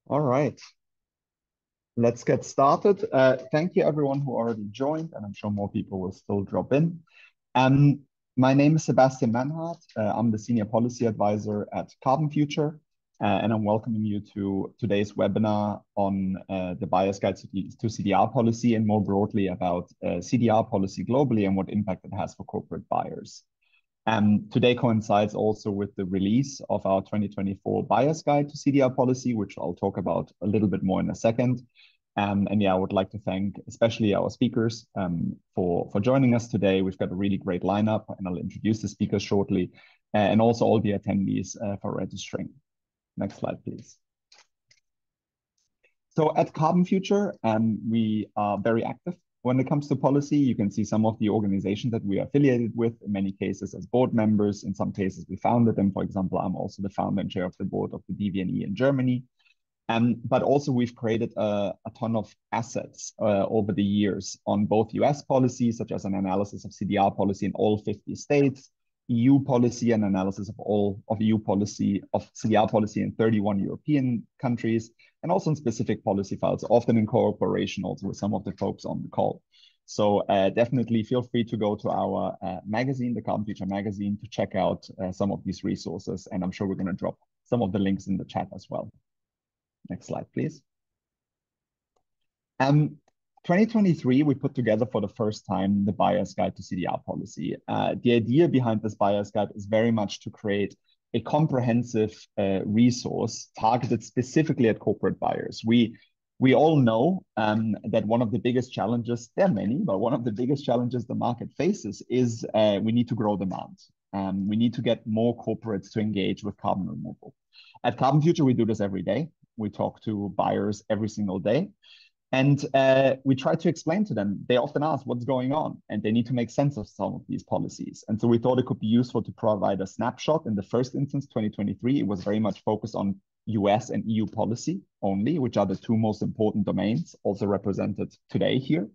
All right, let's get started. Thank you everyone who already joined, and I'm sure more people will still drop in. Um, my name is Sebastian Manhart. I'm the Senior Policy Advisor at Carbonfuture, and I'm welcoming you to today's webinar on the Buyer's Guide to CDR Policy and more broadly about CDR policy globally and what impact it has for corporate buyers. Today coincides also with the release of our 2024 Buyer's Guide to CDR Policy, which I'll talk about a little bit more in a second. And yeah, I would like to thank especially our speakers for joining us today. We've got a really great lineup, and I'll introduce the speakers shortly, and also all the attendees for registering. Next slide, please. So at Carbonfuture, we are very active when it comes to policy. You can see some of the organizations that we are affiliated with, in many cases as board members. In some cases, we founded them. For example, I'm also the founder and chair of the board of the DVNE in Germany. But also we've created a ton of assets over the years on both US policies, such as an analysis of CDR policy in all 50 states, EU policy and analysis of EU policy, of CDR policy in 31 European countries, and also in specific policy files, often in cooperation also with some of the folks on the call. So definitely feel free to go to our magazine, the Carbonfuture magazine, to check out some of these resources. And I'm sure we're going to drop some of the links in the chat as well. Next slide, please. 2023, we put together for the first time the Buyer's Guide to CDR Policy. The idea behind this Buyer's Guide is very much to create a comprehensive resource targeted specifically at corporate buyers. We all know that one of the biggest challenges, there are many, but one of the biggest challenges the market faces is we need to grow demand. We need to get more corporates to engage with carbon removal. At Carbonfuture, we do this every day. We talk to buyers every single day. And we try to explain to them. They often ask what's going on, and they need to make sense of some of these policies. And so we thought it could be useful to provide a snapshot. In the first instance, 2023, it was very much focused on US and EU policy only, which are the two most important domains, also represented today here.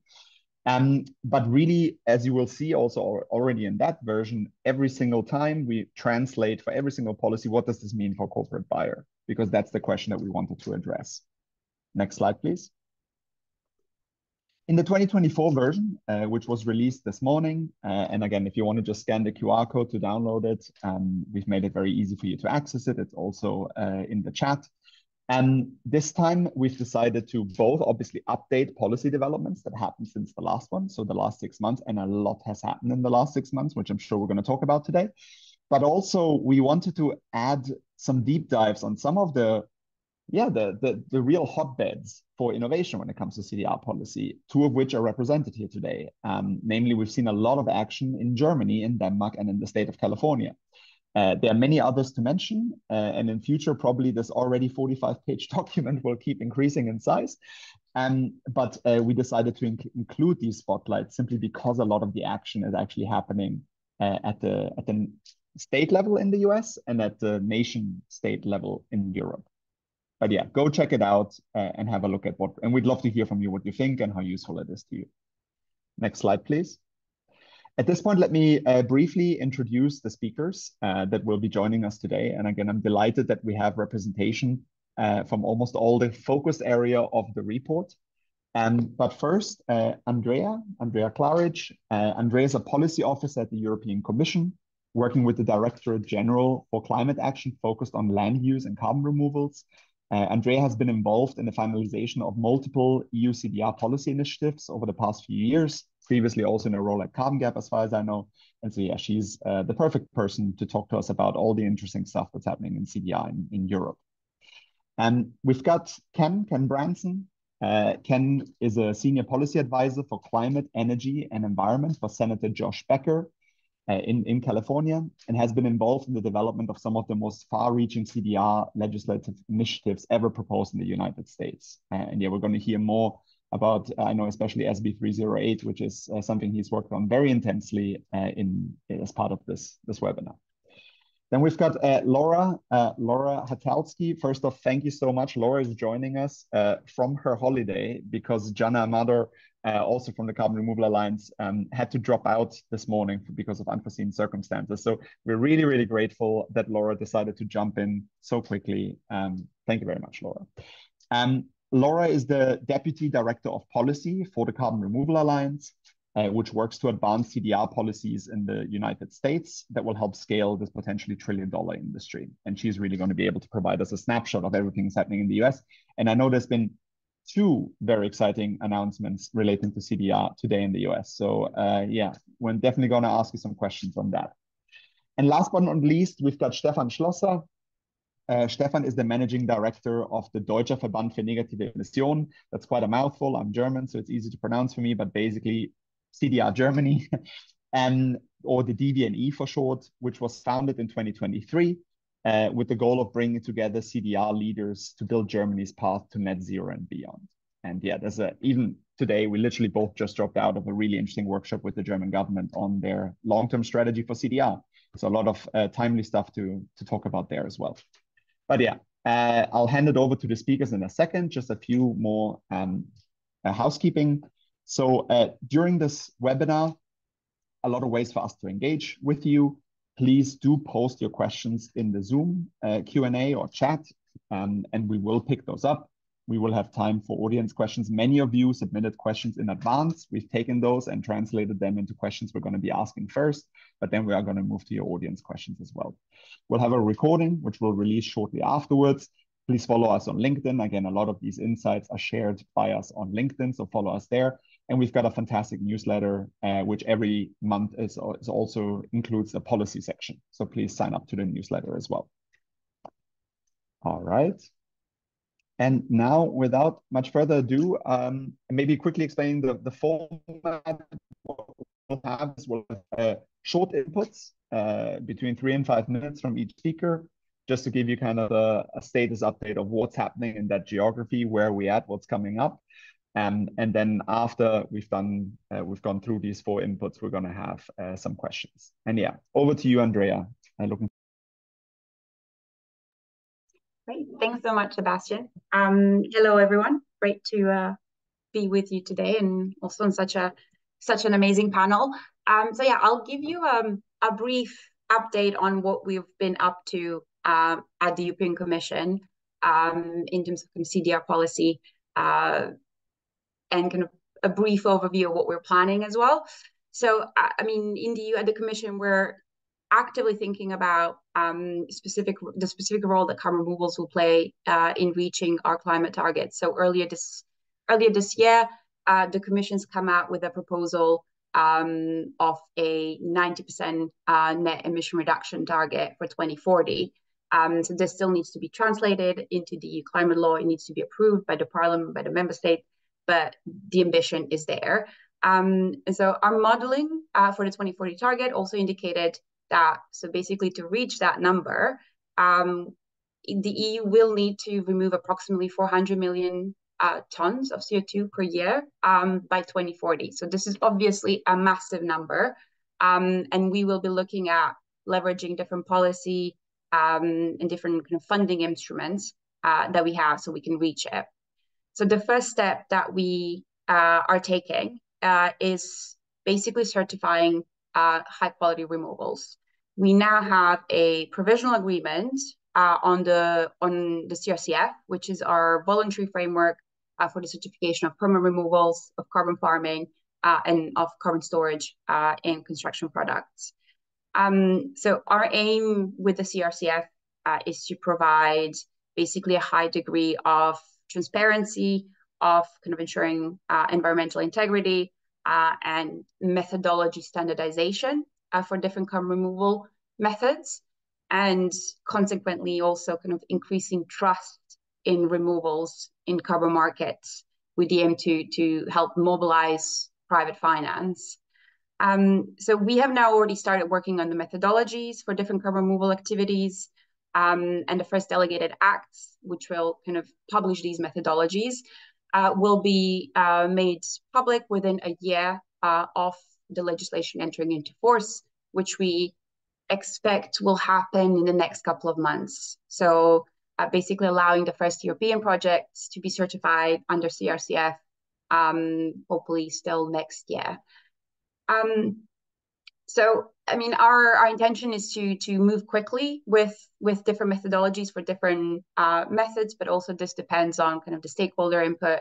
But really, as you will see also already in that version, every single time we translate for every single policy, what does this mean for corporate buyer? Because that's the question that we wanted to address. Next slide, please. In the 2024 version, which was released this morning, and again, if you want to just scan the QR code to download it, we've made it very easy for you to access it. It's also in the chat. And this time we've decided to both obviously update policy developments that happened since the last one, so the last 6 months, and a lot has happened in the last 6 months, which I'm sure we're going to talk about today. But also we wanted to add some deep dives on some of the real hotbeds for innovation when it comes to CDR policy, two of which are represented here today. Namely, we've seen a lot of action in Germany, in Denmark, and in the state of California. There are many others to mention, and in future, probably this already 45-page document will keep increasing in size. But we decided to include these spotlights simply because a lot of the action is actually happening at the state level in the US and at the nation state level in Europe. But yeah, go check it out and have a look at and we'd love to hear from you what you think and how useful it is to you. Next slide, please. At this point, let me briefly introduce the speakers that will be joining us today. And again, I'm delighted that we have representation from almost all the focus area of the report. But first, Andrea Claridge. Andrea is a policy officer at the European Commission, working with the Directorate General for Climate Action focused on land use and carbon removals. Andrea has been involved in the finalization of multiple EU CDR policy initiatives over the past few years, previously also in a role at Carbon Gap, as far as I know. And so, yeah, she's the perfect person to talk to us about all the interesting stuff that's happening in CDR in Europe. And we've got Ken Branson. Ken is a senior policy advisor for climate, energy, and environment for Senator Josh Becker in California, and has been involved in the development of some of the most far-reaching CDR legislative initiatives ever proposed in the United States. And yeah, we're going to hear more about, I know, especially SB 308, which is something he's worked on very intensely as part of this webinar. Then we've got Laura Hatalski. First off, thank you so much. Laura is joining us from her holiday because Jana Amador, also from the Carbon Removal Alliance, had to drop out this morning because of unforeseen circumstances. So we're really, really grateful that Laura decided to jump in so quickly. Thank you very much, Laura. Laura is the Deputy Director of Policy for the Carbon Removal Alliance, which works to advance CDR policies in the United States that will help scale this potentially trillion-dollar industry. And she's really going to be able to provide us a snapshot of everything that's happening in the US. And I know there's been two very exciting announcements relating to CDR today in the US. So yeah, we're definitely going to ask you some questions on that. And last but not least, we've got Stefan Schlosser. Stefan is the managing director of the Deutscher Verband für negative Emission. That's quite a mouthful. I'm German, so it's easy to pronounce for me, but basically CDR Germany, or the DVNE for short, which was founded in 2023 with the goal of bringing together CDR leaders to build Germany's path to net zero and beyond. And yeah, even today, we literally both just dropped out of a really interesting workshop with the German government on their long-term strategy for CDR. So a lot of timely stuff to talk about there as well. But yeah, I'll hand it over to the speakers in a second. Just a few more housekeeping. So during this webinar, a lot of ways for us to engage with you. Please do post your questions in the Zoom Q&A or chat, and we will pick those up. We will have time for audience questions. Many of you submitted questions in advance. We've taken those and translated them into questions we're going to be asking first, but then we are going to move to your audience questions as well. We'll have a recording, which we'll release shortly afterwards. Please follow us on LinkedIn. Again, a lot of these insights are shared by us on LinkedIn, so follow us there. And we've got a fantastic newsletter, which every month is also includes a policy section. So please sign up to the newsletter as well. All right. And now, without much further ado, maybe quickly explain the format. What we'll have is we'll have short inputs between 3 and 5 minutes from each speaker, just to give you kind of a status update of what's happening in that geography, where we're at, what's coming up. And then after we've gone through these 4 inputs, we're going to have some questions. And yeah, over to you, Andrea. Great. Thanks so much, Sebastian. Hello, everyone. Great to be with you today, and also on such an amazing panel. So yeah, I'll give you a brief update on what we've been up to at the European Commission in terms of CDR policy, and kind of a brief overview of what we're planning as well. So I mean, in the EU at the Commission, we're actively thinking about the specific role that carbon removals will play in reaching our climate targets. So earlier this year, the Commission's come out with a proposal of a 90% net emission reduction target for 2040. So this still needs to be translated into the EU climate law. It needs to be approved by the Parliament, by the member state, but the ambition is there. And so our modeling for the 2040 target also indicated that, so basically to reach that number, the EU will need to remove approximately 400 million tons of CO2 per year by 2040. So this is obviously a massive number. And we will be looking at leveraging different policy and different kind of funding instruments that we have so we can reach it. So the first step that we are taking is basically certifying high quality removals. We now have a provisional agreement on the CRCF, which is our voluntary framework for the certification of permanent removals, of carbon farming, and of carbon storage in construction products. So our aim with the CRCF is to provide basically a high degree of transparency, of kind of ensuring environmental integrity, and methodology standardization for different carbon removal methods, and consequently also kind of increasing trust in removals in carbon markets with the aim to help mobilize private finance. So we have now already started working on the methodologies for different carbon removal activities, and the first delegated acts, which will kind of publish these methodologies, will be made public within a year of the legislation entering into force, which we expect will happen in the next couple of months. So basically allowing the first European projects to be certified under CRCF, hopefully still next year. So, I mean, our intention is to move quickly with different methodologies for different methods, but also this depends on kind of the stakeholder input.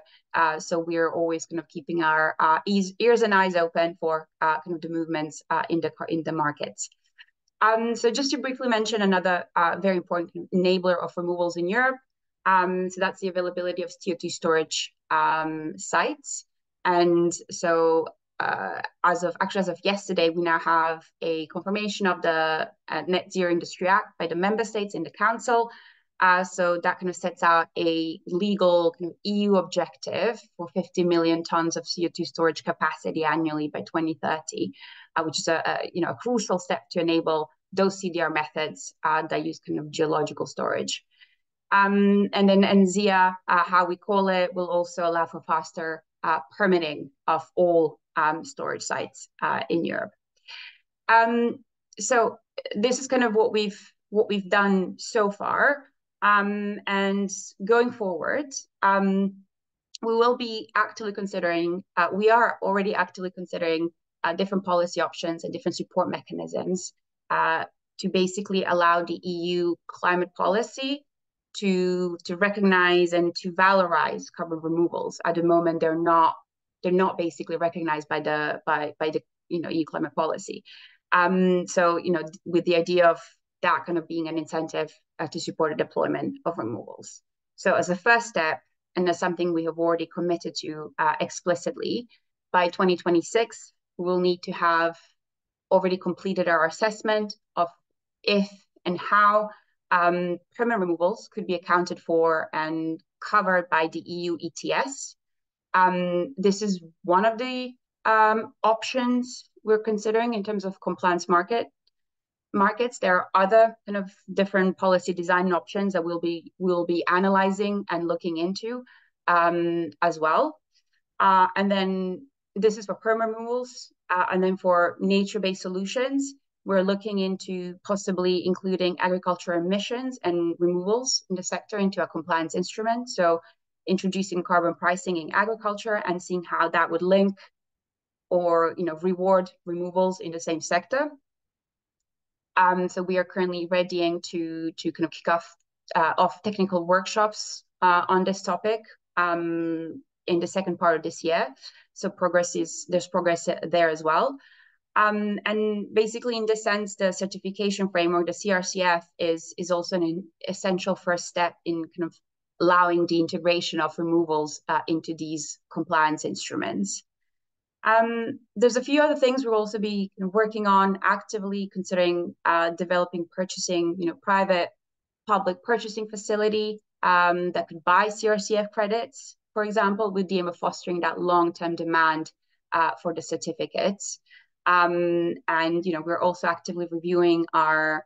So we're always kind of keeping our ears and eyes open for kind of the movements in the markets. So just to briefly mention another very important enabler of removals in Europe. So that's the availability of CO2 storage sites. And so as of yesterday, we now have a confirmation of the Net Zero Industry Act by the member states in the council. So that kind of sets out a legal kind of EU objective for 50 million tons of CO2 storage capacity annually by 2030, which is a crucial step to enable those CDR methods that use kind of geological storage. And then NZIA, how we call it, will also allow for faster permitting of all storage sites in Europe. So this is kind of what we've done so far. And going forward, we will be actively considering, we are already actively considering different policy options and different support mechanisms to basically allow the EU climate policy to recognize and to valorize carbon removals. At the moment, they're not basically recognized by the EU climate policy. So with the idea of that kind of being an incentive to support the deployment of removals. So as a first step, and as something we have already committed to explicitly, by 2026, we will need to have already completed our assessment of if and how permanent removals could be accounted for and covered by the EU ETS. This is one of the options we're considering in terms of compliance markets. There are other kind of different policy design options that we'll be analyzing and looking into as well. And then this is for permanent removals. And then for nature-based solutions, we're looking into possibly including agriculture emissions and removals in the sector into a compliance instrument. So introducing carbon pricing in agriculture and seeing how that would link or reward removals in the same sector. So we are currently readying to kind of kick off technical workshops on this topic in the second part of this year. So there's progress there as well. And basically, in this sense, the certification framework, the CRCF, is also an essential first step in kind of allowing the integration of removals into these compliance instruments. There's a few other things we'll also be working on, actively considering developing private public purchasing facility that could buy CRCF credits, for example, with the aim of fostering that long-term demand for the certificates. And we're also actively reviewing our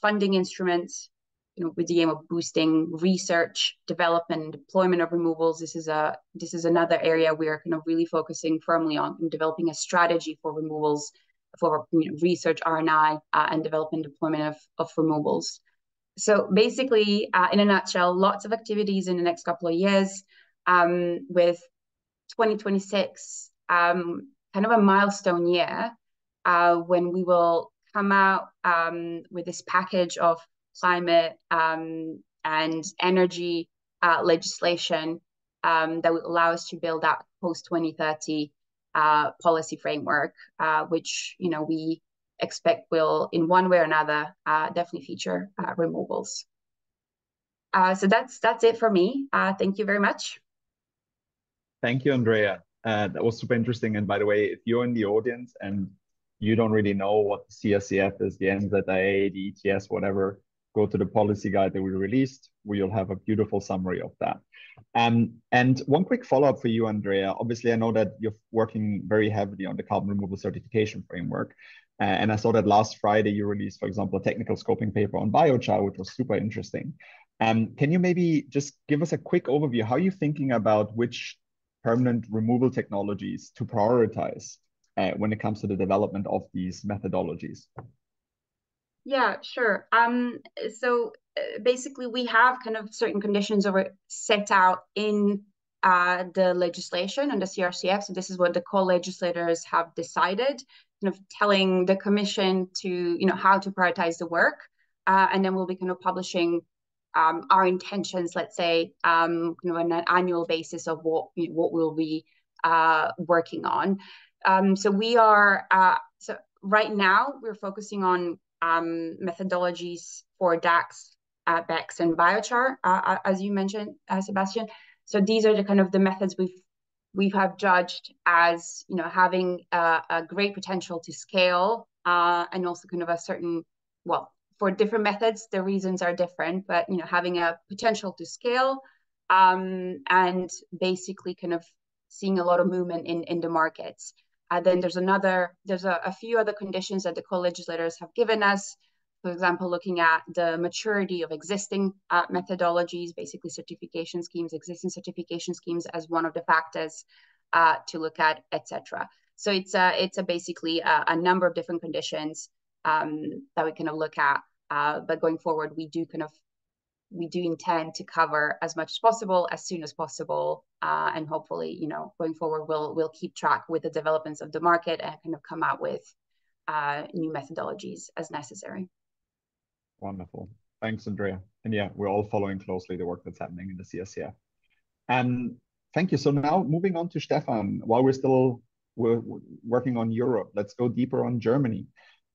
funding instruments, with the aim of boosting research, development, and deployment of removals. This is another area we are kind of really focusing firmly on in developing a strategy for removals, for research, R&I, and development deployment of removals. So basically, in a nutshell, lots of activities in the next couple of years, with 2026 kind of a milestone year when we will come out with this package of climate and energy legislation that will allow us to build that post-2030 policy framework, which we expect will, in one way or another, definitely feature removals. So that's it for me. Thank you very much. Thank you, Andrea. That was super interesting. And by the way, if you're in the audience and you don't really know what the CRCF is, the NZIA, the ETS, whatever, go to the policy guide that we released, where you'll have a beautiful summary of that. And one quick follow-up for you, Andrea. Obviously, I know that you're working very heavily on the carbon removal certification framework. And I saw that last Friday you released, for example, a technical scoping paper on biochar, which was super interesting. Can you maybe just give us a quick overview? How are you thinking about which permanent removal technologies to prioritize when it comes to the development of these methodologies? Yeah, sure. So basically, we have kind of certain conditions set out in the legislation and the CRCF. So this is what the co-legislators have decided kind of telling the commission to, how to prioritize the work. And then we'll be kind of publishing our intentions, let's say, kind of on an annual basis of what we'll be working on. So right now we're focusing on methodologies for DAX, BEX, and biochar, as you mentioned, Sebastian. So these are the kind of the methods we have judged as having a great potential to scale, and also kind of a certain, well, for different methods the reasons are different, but having a potential to scale, and basically kind of seeing a lot of movement in the markets. Then there's a few other conditions that the co-legislators have given us. For example, looking at the maturity of existing methodologies, basically certification schemes, existing certification schemes as one of the factors to look at, etc. So it's basically a number of different conditions that we kind of look at. But going forward, we do intend to cover as much as possible, as soon as possible, and hopefully, going forward, we'll keep track with the developments of the market and kind of come out with new methodologies as necessary. Wonderful. Thanks, Andrea. And yeah, we're all following closely the work that's happening in the CSCF. And thank you. So now moving on to Stefan, while we're working on Europe, let's go deeper on Germany.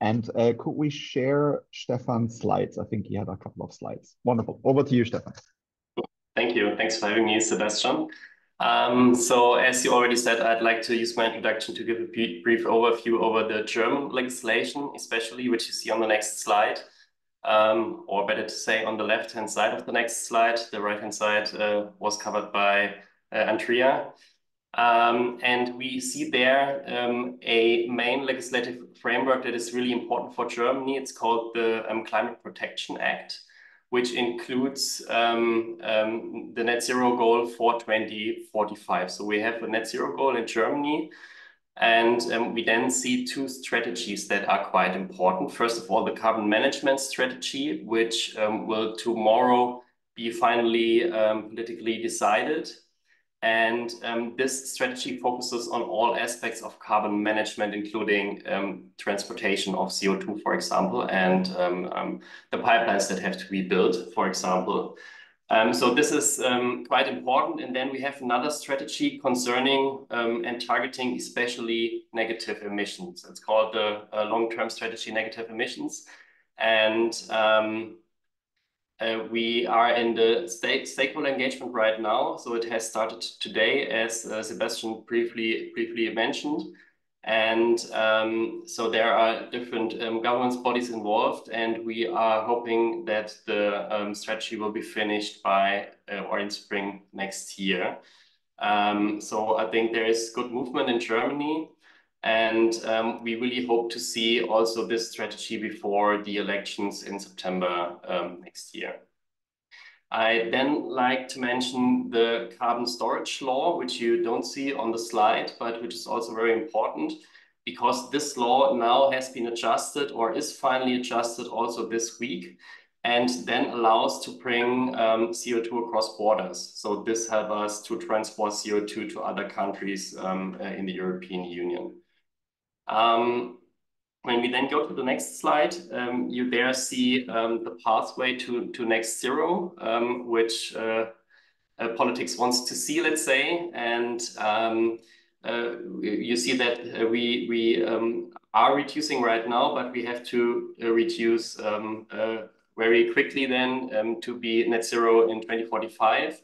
And could we share Stefan's slides? I think he had a couple of slides. Wonderful. Over to you, Stefan. Thank you. Thanks for having me, Sebastian. So as you already said, I'd like to use my introduction to give a brief overview over the German legislation, especially which you see on the next slide, or better to say on the left-hand side of the next slide. The right-hand side was covered by Andrea. And we see there a main legislative framework that is really important for Germany. It's called the Climate Protection Act, which includes the net zero goal for 2045. So we have a net zero goal in Germany, and we then see two strategies that are quite important. First of all, the carbon management strategy, which will tomorrow be finally politically decided. And this strategy focuses on all aspects of carbon management, including transportation of CO2, for example, and the pipelines that have to be built, for example. So this is quite important. And then we have another strategy concerning and targeting especially negative emissions. It's called the long-term strategy negative emissions. And we are in the stakeholder engagement right now. So it has started today, as Sebastian briefly mentioned. And so there are different governance bodies involved, and we are hoping that the strategy will be finished by or in spring next year. So I think there is good movement in Germany. And we really hope to see also this strategy before the elections in September next year. I then like to mention the carbon storage law, which you don't see on the slide, but which is also very important because this law now has been adjusted or is finally adjusted also this week, and then allows to bring CO2 across borders. So this helps us to transport CO2 to other countries in the European Union. When we then go to the next slide, you there see the pathway to net zero, which politics wants to see, let's say. And you see that we are reducing right now, but we have to reduce very quickly then to be net zero in 2045.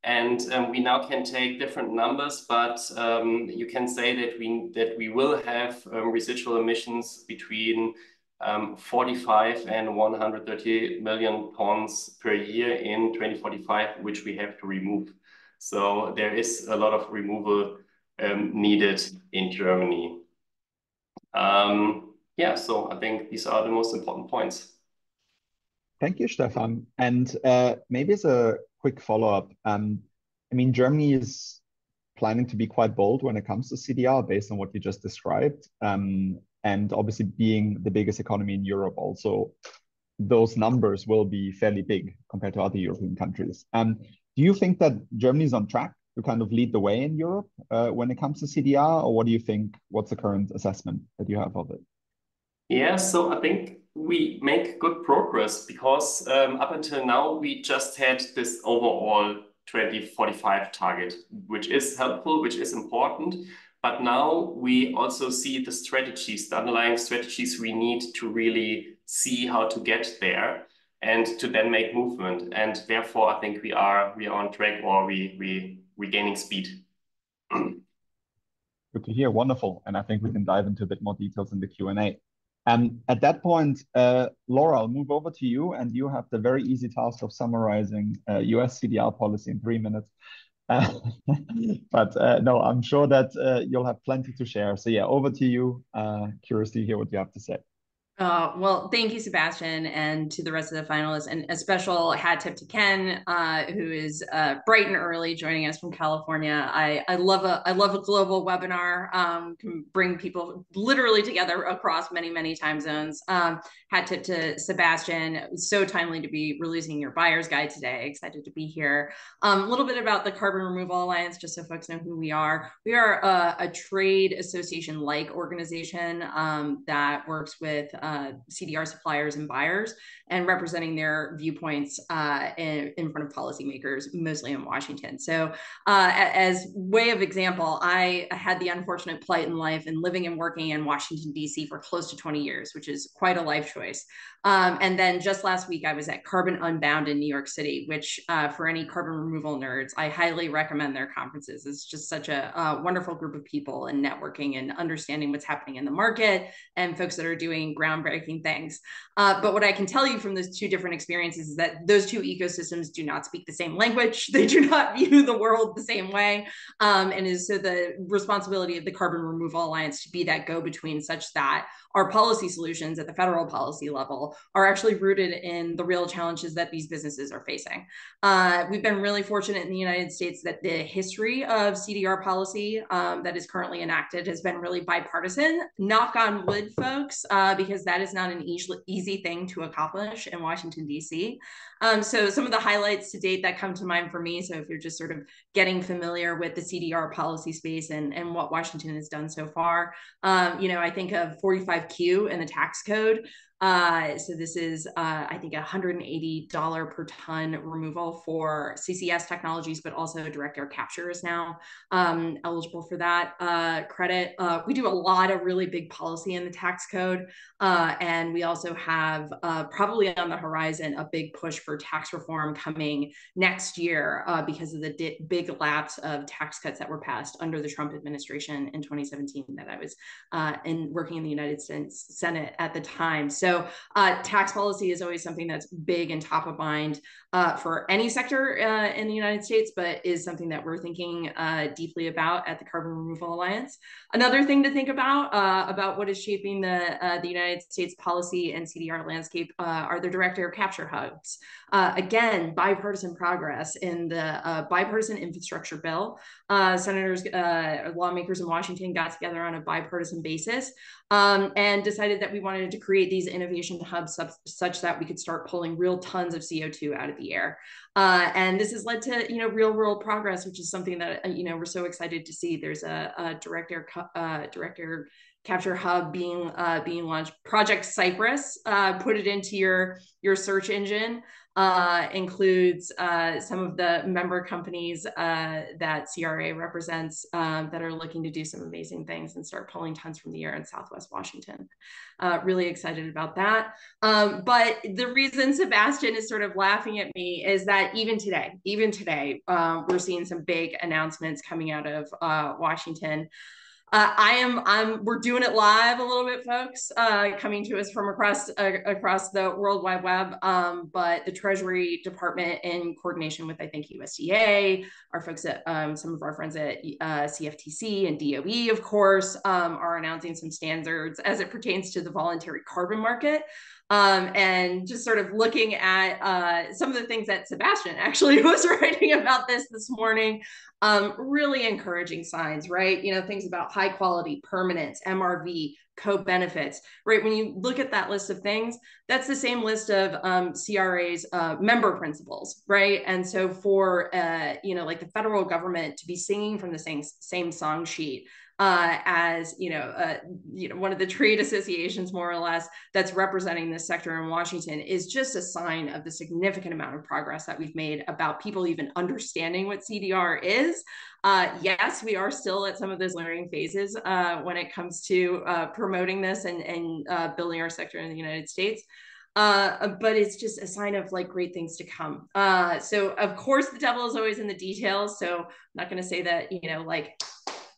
And we now can take different numbers, but you can say that we will have residual emissions between 45 and 130 million tons per year in 2045, which we have to remove. So there is a lot of removal needed in Germany. Yeah, so I think these are the most important points. Thank you, Stefan. And maybe as a quick follow-up, I mean, Germany is planning to be quite bold when it comes to CDR based on what you just described. And obviously being the biggest economy in Europe also, those numbers will be fairly big compared to other European countries. Do you think that Germany is on track to kind of lead the way in Europe when it comes to CDR, or what do you think? What's the current assessment that you have of it? Yeah, so I think we make good progress because up until now, we just had this overall 2045 target, which is helpful, which is important. But now we also see the strategies, the underlying strategies we need to really see how to get there and to then make movement. And therefore, I think we are on track, or we gaining speed. Good to hear. Wonderful. And I think we can dive into a bit more details in the Q&A. At that point, Laura, I'll move over to you, and you have the very easy task of summarizing US CDR policy in 3 minutes. But no, I'm sure that you'll have plenty to share. So yeah, over to you. Curious to hear what you have to say. Well, thank you, Sebastian, and to the rest of the finalists, and a special hat tip to Ken, who is bright and early joining us from California. I love a global webinar. Can bring people literally together across many time zones. Hat tip to Sebastian. It was so timely to be releasing your buyer's guide today. Excited to be here. A little bit about the Carbon Removal Alliance, just so folks know who we are. We are a trade association-like organization that works with CDR suppliers and buyers, and representing their viewpoints in front of policymakers, mostly in Washington. So as way of example, I had the unfortunate plight in life and living and working in Washington, D.C. for close to 20 years, which is quite a life choice. And then just last week, I was at Carbon Unbound in New York City, which for any carbon removal nerds, I highly recommend their conferences. It's just such a wonderful group of people, and networking and understanding what's happening in the market, and folks that are doing groundbreaking things. But what I can tell you from those two different experiences is that those two ecosystems do not speak the same language. They do not view the world the same way. And is so the responsibility of the Carbon Removal Alliance to be that go-between, such that our policy solutions at the federal policy level are actually rooted in the real challenges that these businesses are facing. We've been really fortunate in the United States that the history of CDR policy that is currently enacted has been really bipartisan. Knock on wood, folks, because that is not an easy thing to accomplish in Washington, D.C. So some of the highlights to date that come to mind for me, so if you're just sort of getting familiar with the CDR policy space and what Washington has done so far, I think of 45Q in the tax code. So this is, I think, $180 per ton removal for CCS technologies, but also direct air capture is now eligible for that credit. We do a lot of really big policy in the tax code. And we also have probably on the horizon a big push for tax reform coming next year because of the big lapse of tax cuts that were passed under the Trump administration in 2017 that I was working in the United States Senate at the time. So tax policy is always something that's big and top of mind for any sector in the United States, but is something that we're thinking deeply about at the Carbon Removal Alliance. Another thing to think about what is shaping the United States policy and CDR landscape are the direct air capture hubs. Again, bipartisan progress in the bipartisan infrastructure bill. Senators, lawmakers in Washington got together on a bipartisan basis and decided that we wanted to create these innovation hubs such that we could start pulling real tons of CO2 out of the air. And this has led to, real world progress, which is something that, we're so excited to see. There's a direct air capture hub being launched. Project Cypress, put it into your search engine. Includes some of the member companies that CRA represents that are looking to do some amazing things and start pulling tons from the air in Southwest Washington. Really excited about that. But the reason Sebastian is sort of laughing at me is that even today, we're seeing some big announcements coming out of Washington. We're doing it live a little bit, folks, coming to us from across the World Wide Web. But the Treasury Department, in coordination with, I think, USDA, our folks at some of our friends at CFTC and DOE, of course, are announcing some standards as it pertains to the voluntary carbon market. And just sort of looking at some of the things that Sebastian actually was writing about this morning. Really encouraging signs, right? Things about high quality, permanence, MRV, co-benefits, right? When you look at that list of things, that's the same list of CRA's member principles, right? And so for, like the federal government to be singing from the same song sheet as one of the trade associations, more or less, that's representing this sector in Washington is just a sign of the significant amount of progress that we've made about people even understanding what CDR is. Yes, we are still at some of those learning phases when it comes to promoting this and building our sector in the United States. But it's just a sign of like great things to come. So of course the devil is always in the details. So I'm not going to say that, like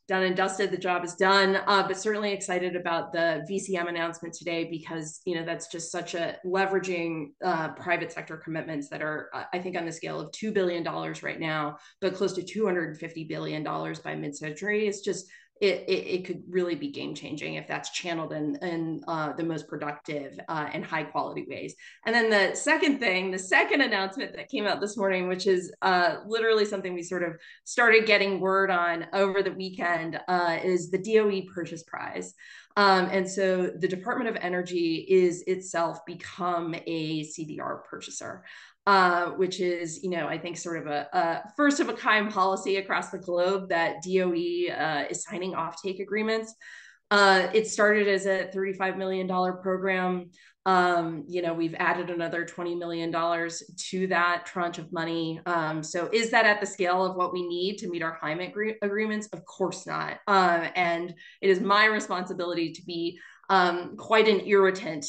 done and dusted, the job is done, but certainly excited about the VCM announcement today because, that's just such a leveraging private sector commitments that are, I think, on the scale of $2 billion right now, but close to $250 billion by mid-century. It's just, it could really be game changing if that's channeled in the most productive and high quality ways. And then the second announcement that came out this morning, which is literally something we sort of started getting word on over the weekend, is the DOE purchase prize. And so the Department of Energy is itself become a CDR purchaser. Which is, I think sort of a first of a kind policy across the globe that DOE is signing offtake agreements. It started as a $35 million program. We've added another $20 million to that tranche of money. So is that at the scale of what we need to meet our climate agreements? Of course not. And it is my responsibility to be quite an irritant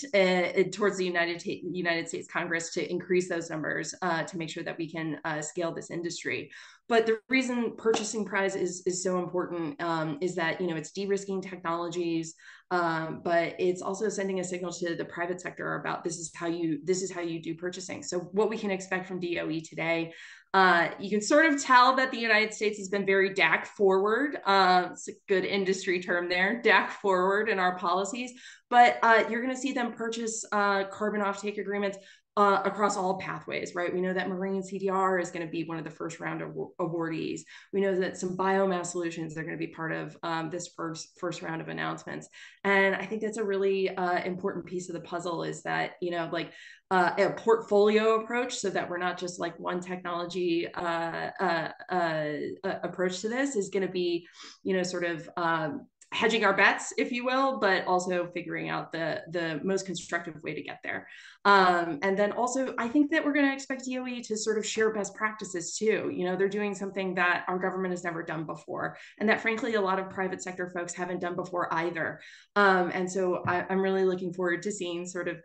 towards the United States Congress to increase those numbers to make sure that we can scale this industry. But the reason purchasing prize is so important is that it's de-risking technologies, but it's also sending a signal to the private sector about this is how you do purchasing. So what we can expect from DOE today. You can sort of tell that the United States has been very DAC forward. It's a good industry term there, DAC forward in our policies. But you're going to see them purchase carbon offtake agreements across all pathways, right? We know that marine CDR is going to be one of the first round of awardees. We know that some biomass solutions are going to be part of this first round of announcements. And I think that's a really important piece of the puzzle is that, a portfolio approach so that we're not just like one technology approach to this is going to be, sort of hedging our bets, if you will, but also figuring out the most constructive way to get there. And then also, I think that we're going to expect DOE to sort of share best practices too. They're doing something that our government has never done before, and that frankly, a lot of private sector folks haven't done before either. And so I'm really looking forward to seeing sort of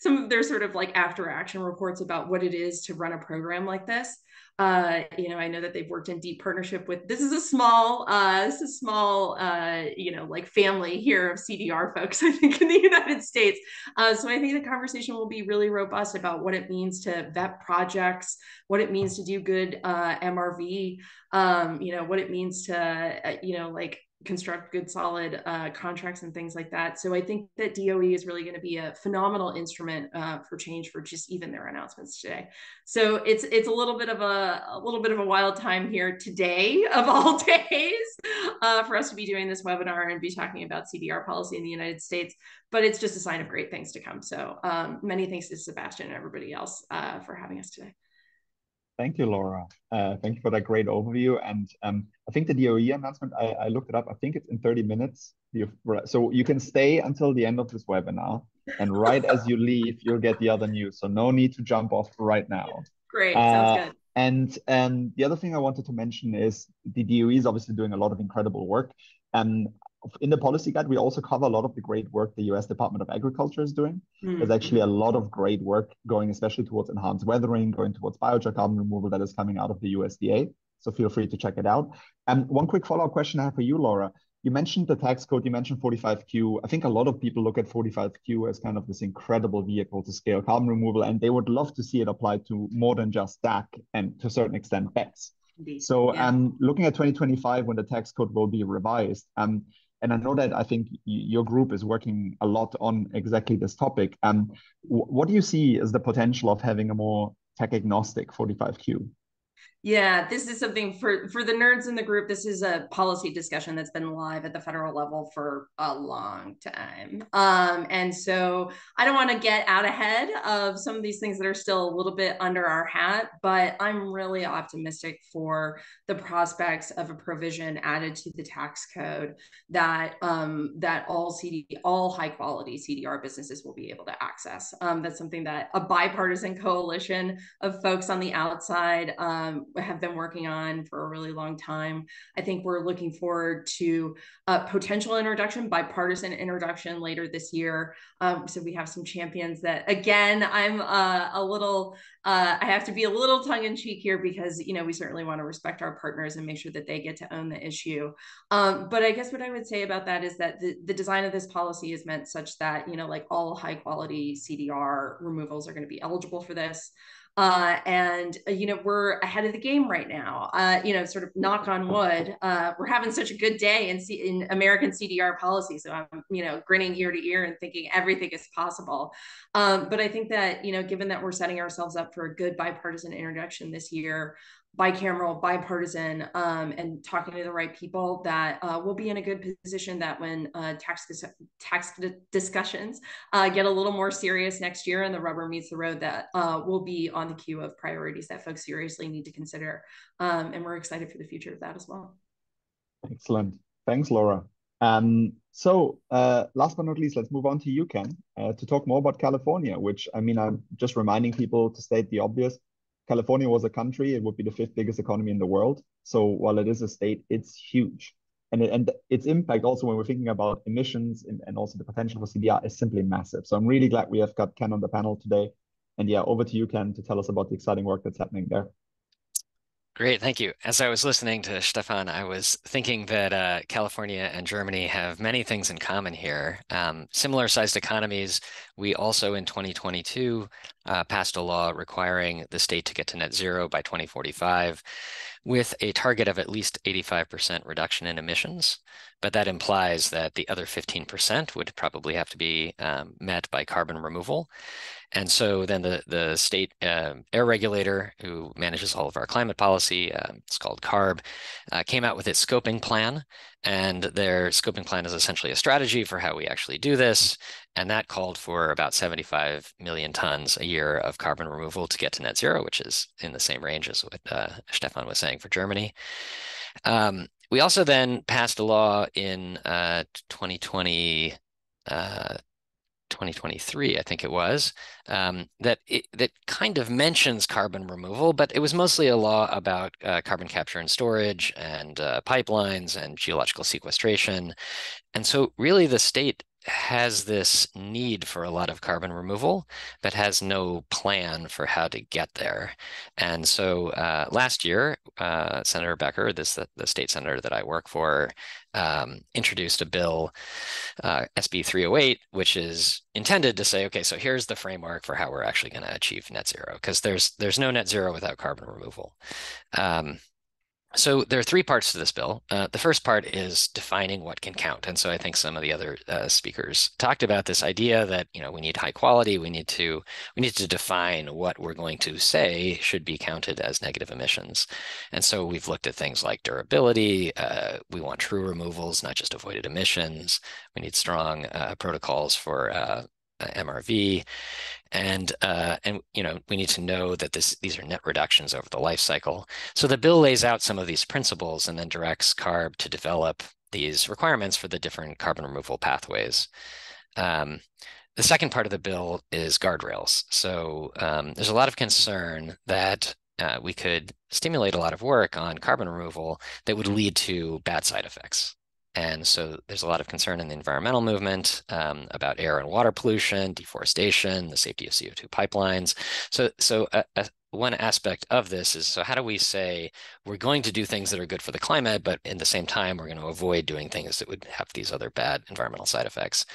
some of their sort of like after action reports about what it is to run a program like this. I know that they've worked in deep partnership with, this is a small, like family here of CDR folks, I think, in the United States. So I think the conversation will be really robust about what it means to vet projects, what it means to do good MRV, what it means to, like construct good, solid contracts and things like that. So I think that DOE is really going to be a phenomenal instrument for change for just even their announcements today. So it's a little bit of a wild time here today of all days for us to be doing this webinar and be talking about CDR policy in the United States. But it's just a sign of great things to come. So many thanks to Sebastian and everybody else for having us today. Thank you, Laura. Thank you for that great overview. And I think the DOE announcement, I looked it up. I think it's in 30 minutes. So you can stay until the end of this webinar. And right as you leave, you'll get the other news. So no need to jump off right now. Great, sounds good. And the other thing I wanted to mention is the DOE is obviously doing a lot of incredible work. And in the policy guide, we also cover a lot of the great work the US Department of Agriculture is doing. There's actually a lot of great work going, especially towards enhanced weathering, going towards biochar carbon removal that is coming out of the USDA. So feel free to check it out. And one quick follow-up question I have for you, Laura. You mentioned the tax code, you mentioned 45Q. I think a lot of people look at 45Q as kind of this incredible vehicle to scale carbon removal, and they would love to see it applied to more than just DAC and to a certain extent BECCS. So looking at 2025 when the tax code will be revised, and I know that I think your group is working a lot on exactly this topic. What do you see as the potential of having a more tech agnostic 45Q? Yeah, this is something for the nerds in the group. This is a policy discussion that's been live at the federal level for a long time. And so I don't want to get out ahead of some of these things that are still a little bit under our hat, but I'm really optimistic for the prospects of a provision added to the tax code that that all high quality CDR businesses will be able to access. That's something that a bipartisan coalition of folks on the outside have been working on for a really long time. I think we're looking forward to a potential introduction, bipartisan introduction later this year. So we have some champions that, again, I'm a little, I have to be a little tongue in cheek here because, you know, we certainly want to respect our partners and make sure that they get to own the issue. But I guess what I would say about that is that the design of this policy is meant such that, you know, like all high quality CDR removals are going to be eligible for this. And you know, we're ahead of the game right now. You know, sort of knock on wood, we're having such a good day in American CDR policy. So I'm, you know, grinning ear to ear and thinking everything is possible. But I think that, you know, given that we're setting ourselves up for a good bipartisan introduction this year, bicameral, bipartisan, and talking to the right people, that we'll be in a good position that when tax discussions get a little more serious next year and the rubber meets the road, that will be on the queue of priorities that folks seriously need to consider. And we're excited for the future of that as well. Excellent. Thanks, Laura. So last but not least, let's move on to you, Ken, to talk more about California, which, I mean, I'm just reminding people to state the obvious. California was a country, it would be the 5th biggest economy in the world. So while it is a state, it's huge. And its impact also when we're thinking about emissions and also the potential for CDR is simply massive. So I'm really glad we have got Ken on the panel today. And yeah, over to you, Ken, to tell us about the exciting work that's happening there. Great, thank you. As I was listening to Stefan, I was thinking that California and Germany have many things in common here. Similar sized economies. We also in 2022 passed a law requiring the state to get to net zero by 2045 with a target of at least 85% reduction in emissions. But that implies that the other 15% would probably have to be met by carbon removal. And so then the state air regulator who manages all of our climate policy, it's called CARB, came out with its scoping plan. And their scoping plan is essentially a strategy for how we actually do this. And that called for about 75 million tons a year of carbon removal to get to net zero, which is in the same range as what Stefan was saying for Germany. We also then passed a law in 2023, I think it was, that kind of mentions carbon removal, but it was mostly a law about carbon capture and storage and pipelines and geological sequestration. And so really the state has this need for a lot of carbon removal, but has no plan for how to get there. And so last year, Senator Becker, the state senator that I work for, introduced a bill, SB 308, which is intended to say, okay, so here's the framework for how we're actually going to achieve net zero, because there's no net zero without carbon removal. So there are 3 parts to this bill. The first part is defining what can count. And so I think some of the other speakers talked about this idea that, you know, we need high quality. We need to define what we're going to say should be counted as negative emissions. And so we've looked at things like durability. We want true removals, not just avoided emissions. We need strong protocols for MRV. And you know, we need to know that these are net reductions over the life cycle. So the bill lays out some of these principles and then directs CARB to develop these requirements for the different carbon removal pathways. The second part of the bill is guardrails. So there's a lot of concern that we could stimulate a lot of work on carbon removal that would lead to bad side effects. And so there's a lot of concern in the environmental movement about air and water pollution, deforestation, the safety of CO2 pipelines. So one aspect of this is, so how do we say we're going to do things that are good for the climate, but in the same time, we're going to avoid doing things that would have these other bad environmental side effects?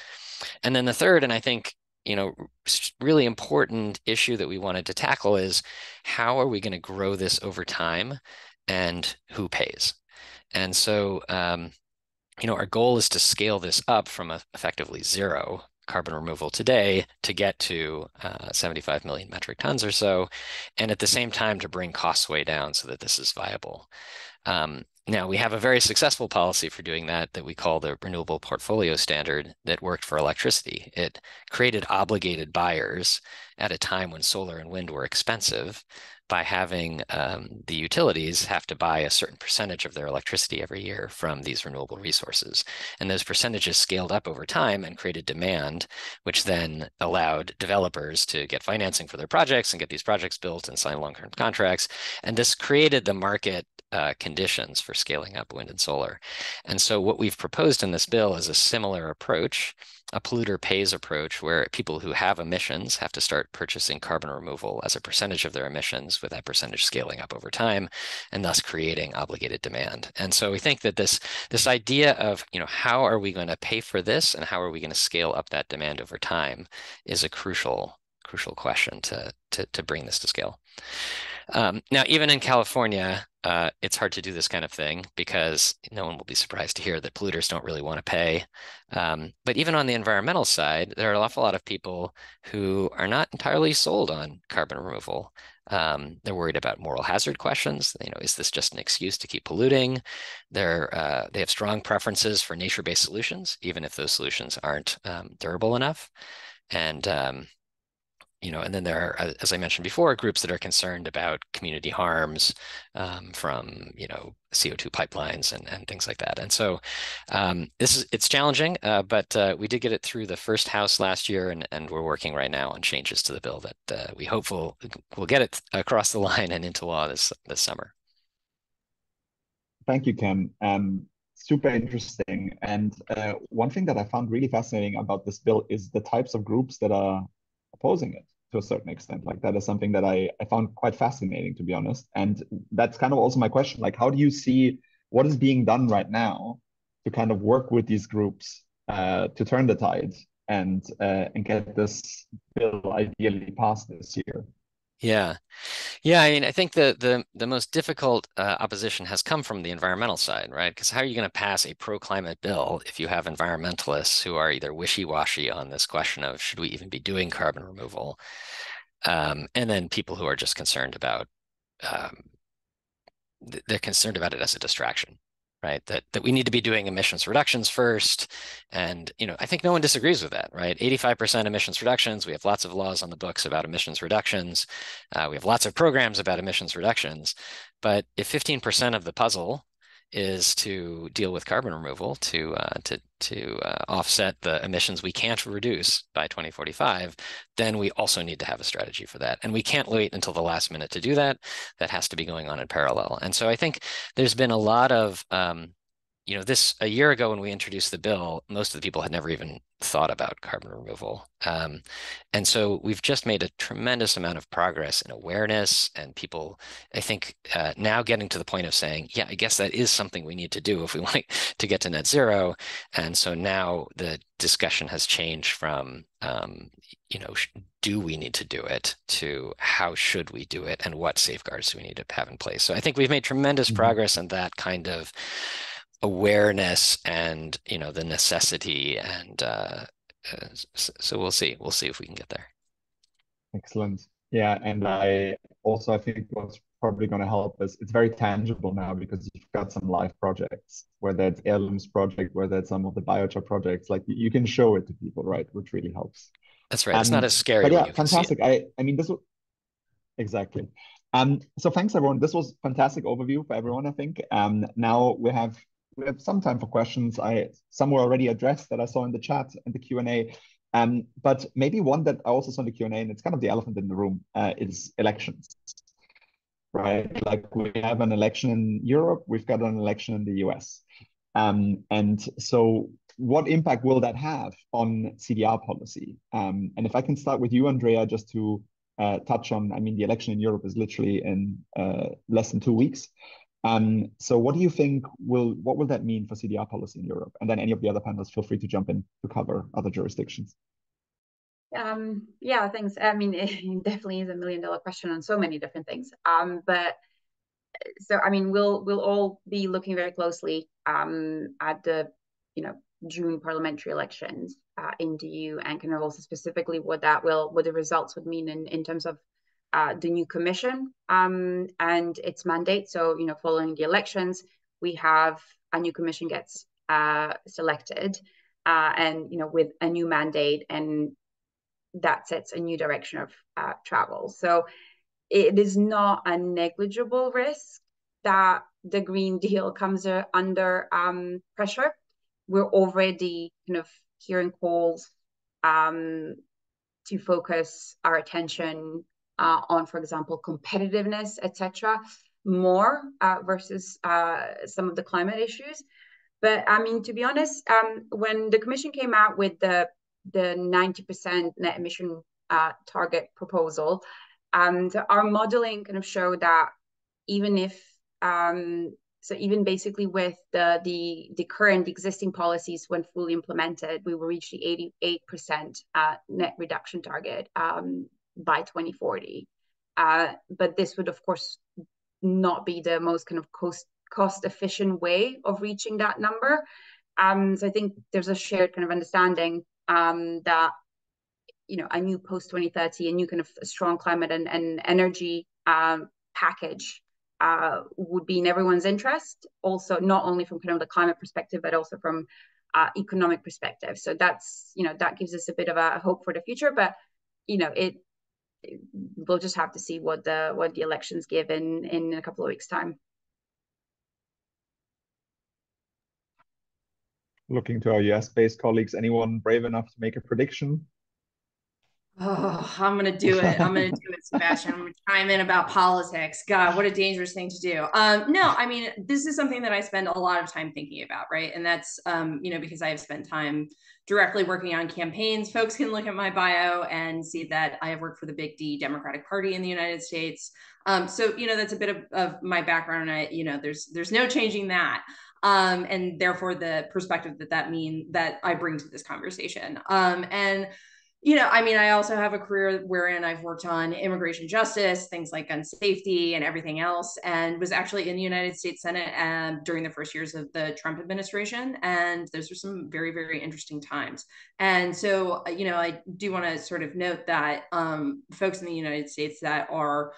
And then the third, and I think, you know, really important issue that we wanted to tackle is how are we going to grow this over time and who pays? And so, you know, our goal is to scale this up from effectively 0 carbon removal today to get to 75 million metric tons or so, and at the same time to bring costs way down so that this is viable. Now, we have a very successful policy for doing that we call the Renewable Portfolio Standard that worked for electricity. It created obligated buyers at a time when solar and wind were expensive by having the utilities have to buy a certain percentage of their electricity every year from these renewable resources. And those percentages scaled up over time and created demand, which then allowed developers to get financing for their projects and get these projects built and sign long-term contracts. And this created the market conditions for scaling up wind and solar. And so what we've proposed in this bill is a similar approach, a polluter pays approach, where people who have emissions have to start purchasing carbon removal as a percentage of their emissions, with that percentage scaling up over time, and thus creating obligated demand. And so we think that this idea of, how are we going to pay for this and how are we going to scale up that demand over time is a crucial question to bring this to scale. Now, even in California, it's hard to do this kind of thing because no one will be surprised to hear that polluters don't really want to pay. But even on the environmental side, there are an awful lot of people who are not entirely sold on carbon removal. They're worried about moral hazard questions. Is this just an excuse to keep polluting? They have strong preferences for nature-based solutions, even if those solutions aren't durable enough. And then there are, as I mentioned before, groups that are concerned about community harms from, CO2 pipelines and things like that. And so it's challenging, but we did get it through the first House last year, and we're working right now on changes to the bill that we hope we'll get it across the line and into law this summer. Thank you, Ken. Super interesting. And one thing that I found really fascinating about this bill is the types of groups that are opposing it to a certain extent. Like, that is something that I found quite fascinating, to be honest. And that's kind of also my question. Like, how do you see what is being done right now to kind of work with these groups to turn the tide and get this bill ideally passed this year? Yeah. I mean, I think the most difficult opposition has come from the environmental side, right? Because how are you going to pass a pro-climate bill if you have environmentalists who are either wishy-washy on this question of should we even be doing carbon removal, and then people who are just concerned about they're concerned about it as a distraction, right? That we need to be doing emissions reductions first. And, I think no one disagrees with that, right? 85% emissions reductions. We have lots of laws on the books about emissions reductions. We have lots of programs about emissions reductions. But if 15% of the puzzle is to deal with carbon removal to offset the emissions we can't reduce by 2045, then we also need to have a strategy for that. And we can't wait until the last minute to do that. That has to be going on in parallel. And so I think there's been a lot of a year ago when we introduced the bill, most of the people had never even thought about carbon removal. And so we've just made a tremendous amount of progress in awareness, and people, I think, now getting to the point of saying, yeah, I guess that is something we need to do if we want to get to net zero. And so now the discussion has changed from, do we need to do it, to how should we do it and what safeguards do we need to have in place. So I think we've made tremendous progress in that kind of awareness and the necessity, and so we'll see if we can get there. Excellent. Yeah, and I think what's probably going to help is it's very tangible now because you've got some live projects, whether it's Heirloom's project, whether it's some of the biochar projects, like you can show it to people, right? Which really helps. That's right. It's not as scary. But when yeah, you can fantastic. See it. I mean, this was exactly. So thanks everyone. This was fantastic overview for everyone, I think. Now we have some time for questions. Some were already addressed that I saw in the chat and the Q&A. But maybe one that I also saw in the Q&A, and it's kind of the elephant in the room, is elections, right? Like, we have an election in Europe, we've got an election in the US. And so what impact will that have on CDR policy? And if I can start with you, Andrea, just to touch on, I mean, the election in Europe is literally in less than 2 weeks. So what do you think what will that mean for CDR policy in Europe? And then any of the other panelists, feel free to jump in to cover other jurisdictions. Yeah, thanks. I mean, it definitely is $1 million question on so many different things. But so, I mean, we'll all be looking very closely at the June parliamentary elections in the EU, and kind of also specifically what the results would mean in terms of the new commission and its mandate. So, following the elections, we have a new commission gets selected, and with a new mandate, and that sets a new direction of travel. So it is not a negligible risk that the Green Deal comes under pressure. We're already kind of hearing calls to focus our attention on, for example, competitiveness, etc., more versus some of the climate issues. But I mean, to be honest, when the Commission came out with the 90% net emission target proposal, and our modeling kind of showed that even if so even basically with the current existing policies, when fully implemented, we will reach the 88% net reduction target by 2040. But this would, of course, not be the most kind of cost efficient way of reaching that number. So I think there's a shared kind of understanding that a new post 2030, a new kind of strong climate and energy package would be in everyone's interest, also not only from kind of the climate perspective, but also from economic perspective. So that's, that gives us a bit of a hope for the future, but we'll just have to see what the elections give in a couple of weeks' time. Looking to our US-based colleagues, anyone brave enough to make a prediction? Oh, I'm going to do it. I'm going to do it, Sebastian. I'm going to chime in about politics. God, what a dangerous thing to do. No, I mean, this is something that I spend a lot of time thinking about, right? And that's, because I have spent time directly working on campaigns. Folks can look at my bio and see that I have worked for the Big D Democratic Party in the United States. So, that's a bit of my background. There's no changing that. And therefore the perspective that I bring to this conversation. I also have a career wherein I've worked on immigration justice, things like gun safety and everything else, and was actually in the United States Senate during the first years of the Trump administration. And those were some very, very interesting times. And so, I do want to sort of note that folks in the United States that are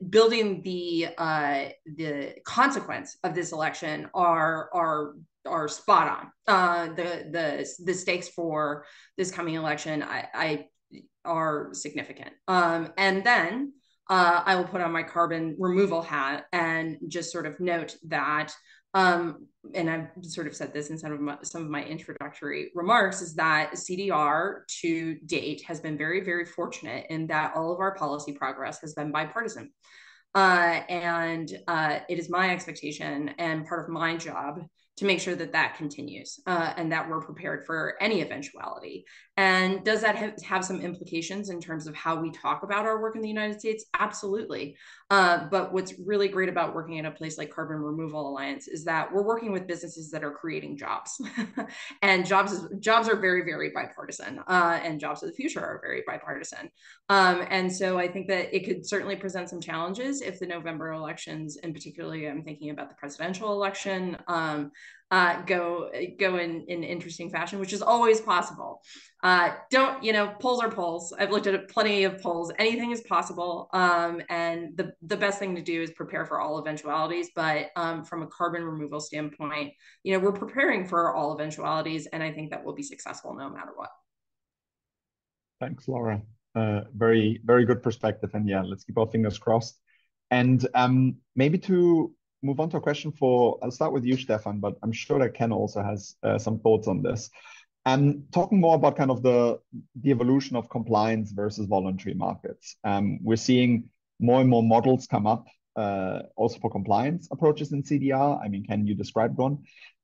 building the consequence of this election are spot on. The stakes for this coming election I are significant. And then I will put on my carbon removal hat and just sort of note that, and I've sort of said this in some of my introductory remarks, is that CDR to date has been very, very fortunate in that all of our policy progress has been bipartisan. And it is my expectation and part of my job to make sure that continues and that we're prepared for any eventuality. And does that have some implications in terms of how we talk about our work in the United States? Absolutely. But what's really great about working at a place like Carbon Removal Alliance is that we're working with businesses that are creating jobs. And jobs are very, very bipartisan, and jobs of the future are very bipartisan. And so I think that it could certainly present some challenges if the November elections, and particularly I'm thinking about the presidential election, go in interesting fashion, which is always possible. Polls are polls. I've looked at plenty of polls. Anything is possible. And the best thing to do is prepare for all eventualities. But from a carbon removal standpoint, we're preparing for all eventualities. And I think that we'll be successful no matter what. Thanks, Laura. Very, very good perspective. And yeah, let's keep our fingers crossed. And maybe to move on to a question I'll start with you, Stefan, but I'm sure that Ken also has some thoughts on this. And talking more about kind of the evolution of compliance versus voluntary markets. We're seeing more and more models come up also for compliance approaches in CDR. I mean, Ken, you described one.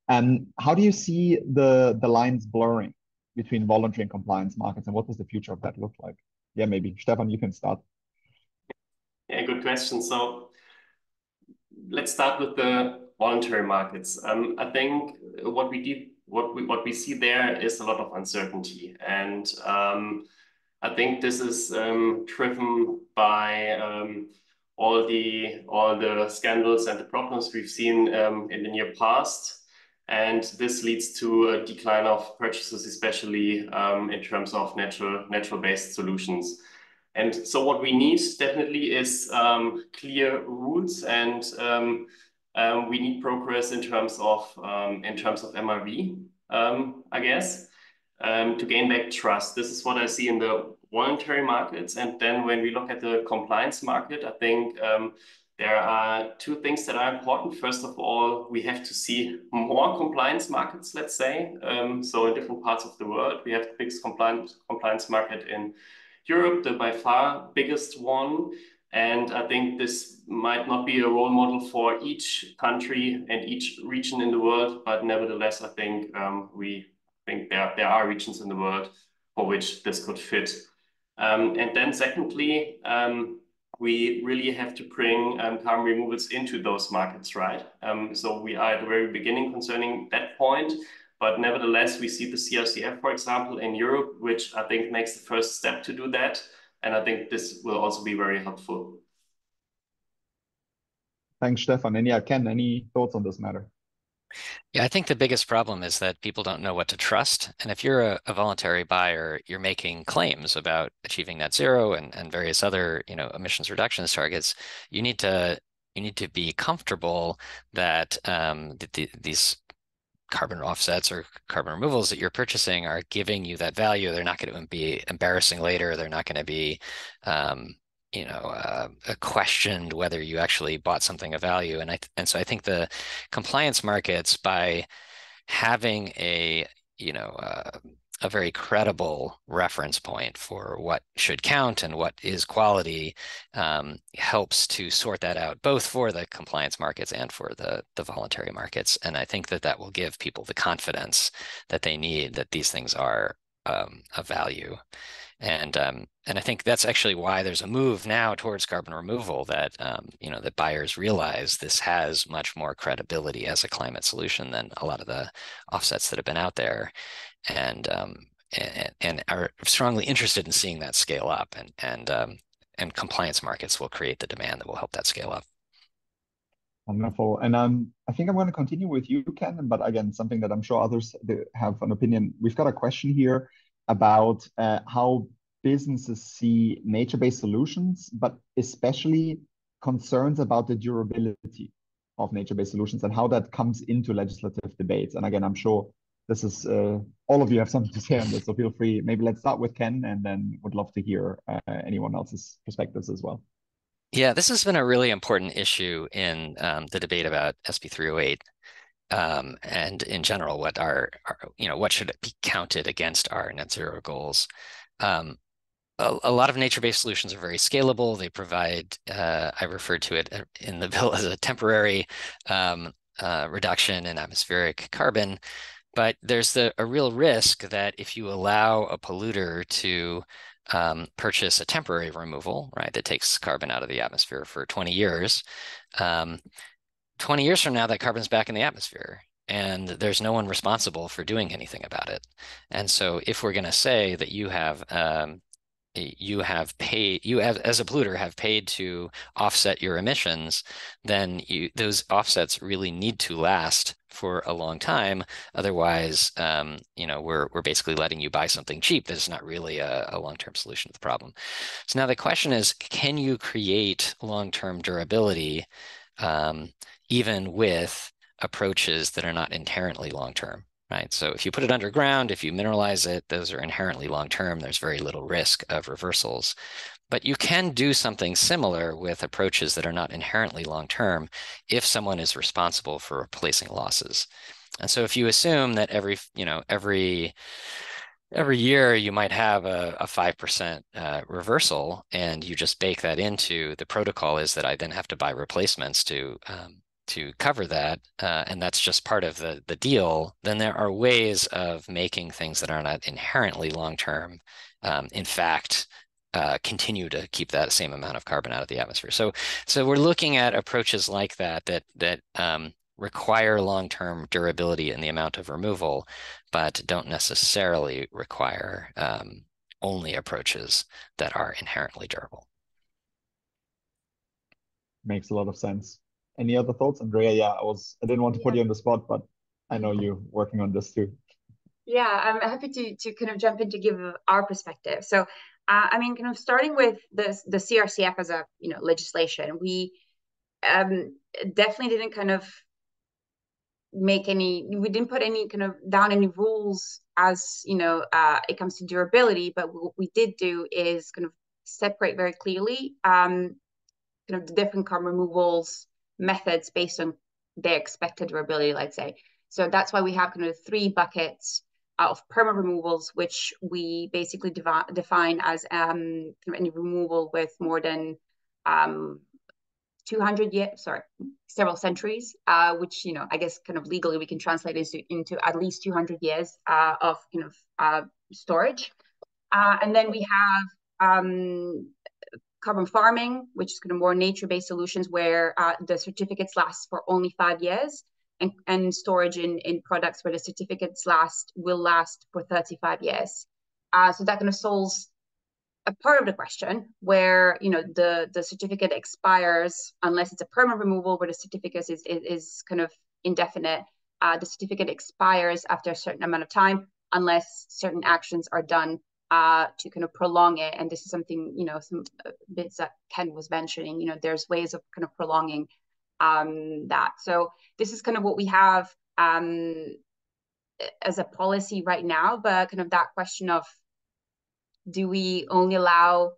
How do you see the lines blurring between voluntary and compliance markets, and what does the future of that look like? Yeah, maybe Stefan, you can start. Yeah, good question. So let's start with the voluntary markets. I think what we see there is a lot of uncertainty, and I think this is driven by all the scandals and the problems we've seen in the near past. And this leads to a decline of purchases, especially in terms of natural-based solutions. And so what we need definitely is clear rules, and we need progress in terms of MRV, I guess, to gain back trust. This is what I see in the voluntary markets. And then when we look at the compliance market, I think there are two things that are important. First of all, we have to see more compliance markets, let's say. So in different parts of the world, we have the biggest compliance market in Europe, the by far biggest one. And I think this might not be a role model for each country and each region in the world, but nevertheless, I think there are regions in the world for which this could fit. And then secondly, we really have to bring carbon removals into those markets, right? So we are at the very beginning concerning that point, but nevertheless, we see the CRCF, for example, in Europe, which I think makes the first step to do that. And I think this will also be very helpful. Thanks, Stefan. And yeah, Ken, any thoughts on this matter? Yeah, I think the biggest problem is that people don't know what to trust. And if you're a voluntary buyer, you're making claims about achieving net zero and various other, emissions reductions targets. You need to be comfortable that these carbon offsets or carbon removals that you're purchasing are giving you that value. They're not going to be embarrassing later. They're not going to be questioned whether you actually bought something of value. And so I think the compliance markets, by having a very credible reference point for what should count and what is quality, helps to sort that out, both for the compliance markets and for the voluntary markets. And I think that will give people the confidence that they need, that these things are of value. And I think that's actually why there's a move now towards carbon removal, that that buyers realize this has much more credibility as a climate solution than a lot of the offsets that have been out there, and are strongly interested in seeing that scale up, and compliance markets will create the demand that will help that scale up. Wonderful. And I think I'm going to continue with you, Ken, but again, something that I'm sure others have an opinion. We've got a question here about how businesses see nature-based solutions, but especially concerns about the durability of nature-based solutions and how that comes into legislative debates. And again, I'm sure this is all of you have something to say on this, so feel free. Maybe let's start with Ken, and then would love to hear anyone else's perspectives as well. Yeah, this has been a really important issue in the debate about SB 308. And in general, what what should be counted against our net zero goals? A lot of nature-based solutions are very scalable. They provide, I referred to it in the bill as a temporary reduction in atmospheric carbon. But there's a real risk that if you allow a polluter to purchase a temporary removal, right, that takes carbon out of the atmosphere for 20 years, 20 years from now, that carbon's back in the atmosphere, and there's no one responsible for doing anything about it. And so if we're going to say that you have as a polluter have paid to offset your emissions, then those offsets really need to last for a long time. Otherwise, we're basically letting you buy something cheap that is not really a long-term solution to the problem. So now the question is, can you create long-term durability even with approaches that are not inherently long-term? Right. So if you put it underground, if you mineralize it, those are inherently long-term. There's very little risk of reversals. But you can do something similar with approaches that are not inherently long-term if someone is responsible for replacing losses. And so if you assume that every year you might have a 5% reversal, and you just bake that into the protocol, is that I then have to buy replacements to cover that, and that's just part of the deal, then there are ways of making things that are not inherently long-term, in fact, continue to keep that same amount of carbon out of the atmosphere. So we're looking at approaches like that require long-term durability in the amount of removal, but don't necessarily require only approaches that are inherently durable. Makes a lot of sense. Any other thoughts, Andrea? Yeah, I didn't want to put you on the spot, but I know you're working on this too. Yeah, I'm happy to kind of jump in to give our perspective. So, I mean, kind of starting with the CRCF as a legislation, we definitely didn't kind of we didn't put any kind of down any rules as it comes to durability, but what we did do is kind of separate very clearly kind of the different carbon removals methods based on their expected durability, let's say. So that's why we have kind of 3 buckets of perma removals, which we basically define as kind of any removal with more than 200 years, sorry, several centuries, which, I guess kind of legally we can translate into at least 200 years of kind of storage. And then we have carbon farming, which is kind of more nature-based solutions where the certificates last for only 5 years, and storage in products where the certificates will last for 35 years. So that kind of solves a part of the question where the certificate expires unless it's a permanent removal where the certificate is kind of indefinite. The certificate expires after a certain amount of time unless certain actions are done to kind of prolong it. And this is something, some bits that Ken was mentioning, there's ways of kind of prolonging that. So this is kind of what we have as a policy right now, but kind of that question of, do we only allow,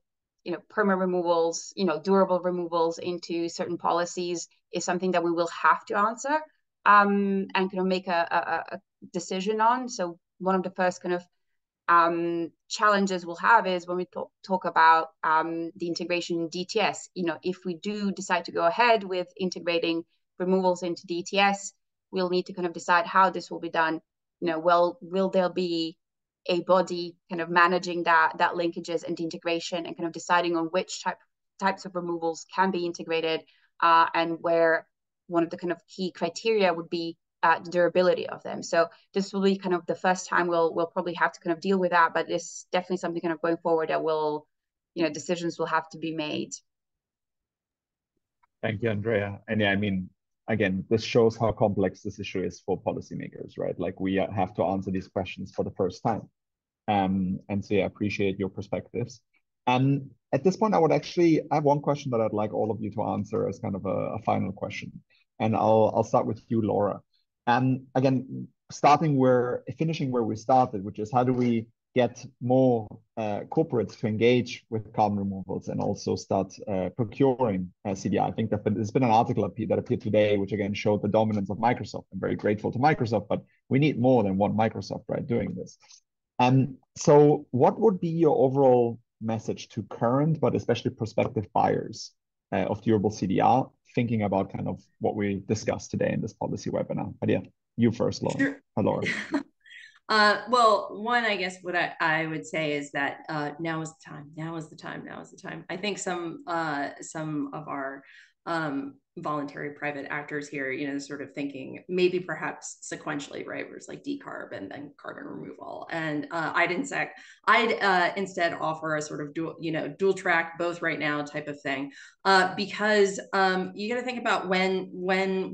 perma removals, durable removals into certain policies is something that we will have to answer and kind of make a decision on. So one of the first kind of challenges we'll have is when we talk about the integration in DTS. If we do decide to go ahead with integrating removals into DTS, we'll need to kind of decide how this will be done. Will there be a body kind of managing that linkages and integration and kind of deciding on which types of removals can be integrated and where one of the kind of key criteria would be the durability of them. So this will be kind of the first time we'll probably have to kind of deal with that, but it's definitely something kind of going forward that will, decisions will have to be made. Thank you, Andrea. And yeah, I mean, again, this shows how complex this issue is for policymakers, right? Like we have to answer these questions for the first time. And so yeah, I appreciate your perspectives. And at this point, I have one question that I'd like all of you to answer as kind of a final question. And I'll start with you, Laura. And again, finishing where we started, which is how do we get more corporates to engage with carbon removals and also start procuring CDR. I think there's been an article that appeared today, which again showed the dominance of Microsoft. I'm very grateful to Microsoft, but we need more than one Microsoft, right, doing this. So what would be your overall message to current, but especially prospective buyers of durable CDR, thinking about kind of what we discussed today in this policy webinar? But yeah, you first, Laura. Sure. Laura. Well, one, I guess what I would say is that now is the time. Now is the time. Now is the time. I think some of our voluntary private actors here, sort of thinking maybe perhaps sequentially, right? Where it's like decarb and then carbon removal. And I'd instead offer a sort of dual track, both right now type of thing, because you got to think about when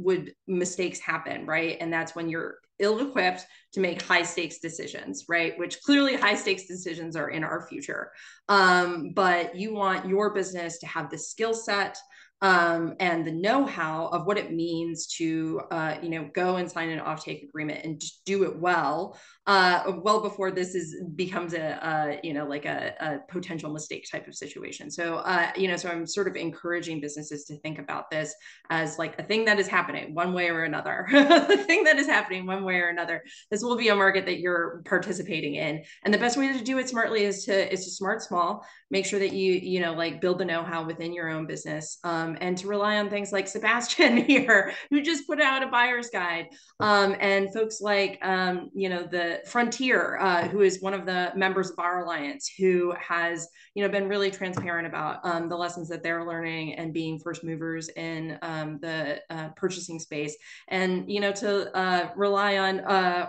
would mistakes happen, right? And that's when you're ill-equipped to make high stakes decisions, right? Which clearly high stakes decisions are in our future. But you want your business to have the skill set and the know-how of what it means to, go and sign an offtake agreement and just do it well before this becomes a potential mistake type of situation. So, so I'm sort of encouraging businesses to think about this as like a thing that is happening one way or another, the thing that is happening one way or another. This will be a market that you're participating in. And the best way to do it smartly is to start small, make sure that you build the know-how within your own business, and to rely on things like Sebastian here, who just put out a buyer's guide, and folks like, the Frontier, who is one of the members of our alliance, who has, been really transparent about the lessons that they're learning and being first movers in the purchasing space. And, to rely on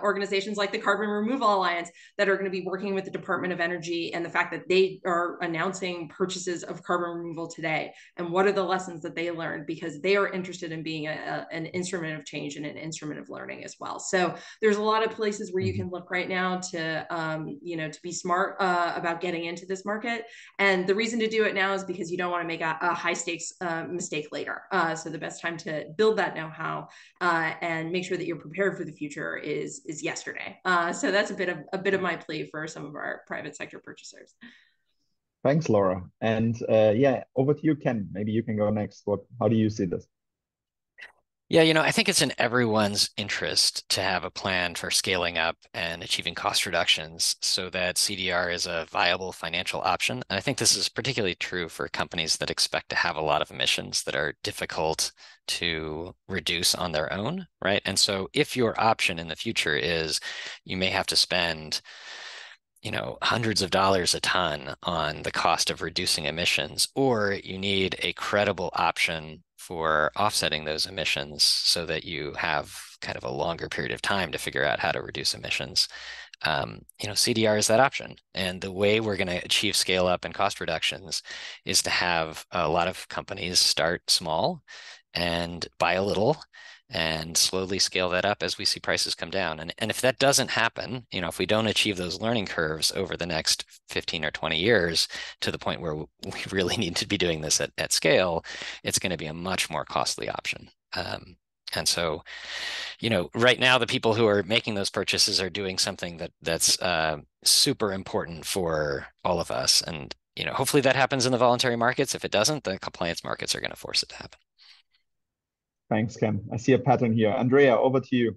organizations like the Carbon Removal Alliance that are going to be working with the Department of Energy, and the fact that they are announcing purchases of carbon removal today. And what are the lessons lessons that they learned, because they are interested in being an instrument of change and an instrument of learning as well. So there's a lot of places where you can look right now to, to be smart about getting into this market. And the reason to do it now is because you don't want to make a high stakes mistake later. So the best time to build that know-how and make sure that you're prepared for the future is yesterday. So that's a bit of my plea for some of our private sector purchasers. Thanks, Laura. And yeah, over to you, Ken. Maybe you can go next. How do you see this? Yeah, I think it's in everyone's interest to have a plan for scaling up and achieving cost reductions so that CDR is a viable financial option. And I think this is particularly true for companies that expect to have a lot of emissions that are difficult to reduce on their own, right? And so if your option in the future is you may have to spend hundreds of dollars a ton on the cost of reducing emissions, or you need a credible option for offsetting those emissions so that you have kind of a longer period of time to figure out how to reduce emissions. CDR is that option. And the way we're going to achieve scale up and cost reductions is to have a lot of companies start small and buy a little and slowly scale that up as we see prices come down. And if that doesn't happen, if we don't achieve those learning curves over the next 15 or 20 years to the point where we really need to be doing this at scale, it's going to be a much more costly option. And so, right now, the people who are making those purchases are doing something that's super important for all of us. And, hopefully that happens in the voluntary markets. If it doesn't, the compliance markets are going to force it to happen. Thanks, Ken. I see a pattern here. Andrea, over to you.